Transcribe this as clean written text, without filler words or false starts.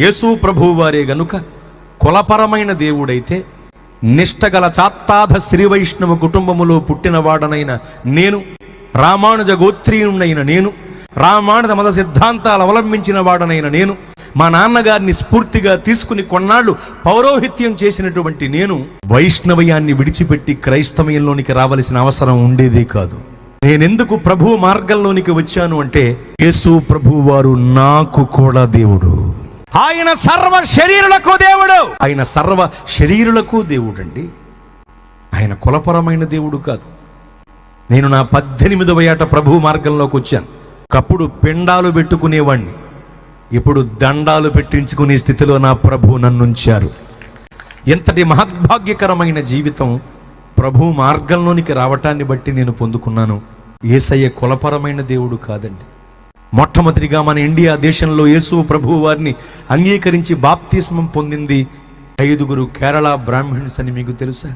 యేసు ప్రభువు వారే గనుక కులపరమైన దేవుడైతే నిష్టగల చాత్తాధ శ్రీ వైష్ణవ కుటుంబములో పుట్టినవాడనైన నేను, రామానుజ గోత్రీయుడైన నేను, రామానుజ మత సిద్ధాంతాలు అవలంబించిన వాడనైన నేను, మా నాన్నగారిని స్ఫూర్తిగా తీసుకుని కొన్నాళ్ళు పౌరోహిత్యం చేసినటువంటి నేను వైష్ణవయాన్ని విడిచిపెట్టి క్రైస్తవయంలోనికి రావలసిన అవసరం ఉండేదే కాదు. నేనెందుకు ప్రభు మార్గంలోనికి వచ్చాను అంటే, యేసు ప్రభువు వారు నాకు కూడా దేవుడు. ఆయన సర్వ శరీరులకు దేవుడు. ఆయన సర్వ శరీరులకు దేవుడు అండి. ఆయన కులపరమైన దేవుడు కాదు. నేను నా 18వ ఏట ప్రభు మార్గంలోకి వచ్చాను. ఒకప్పుడు పిండాలు పెట్టుకునేవాణ్ణి, ఇప్పుడు దండాలు పెట్టించుకునే స్థితిలో నా ప్రభు నన్నుంచారు. ఎంతటి మహద్భాగ్యకరమైన జీవితం ప్రభు మార్గంలోనికి రావటాన్ని బట్టి నేను పొందుకున్నాను. యేసయ్య కులపరమైన దేవుడు కాదండి. మొట్టమొదటిగా మన ఇండియా దేశంలో యేసు ప్రభువు వారిని అంగీకరించి బాప్తిస్మం పొందింది 5 కేరళ బ్రాహ్మణ్స్ అని మీకు తెలుసా?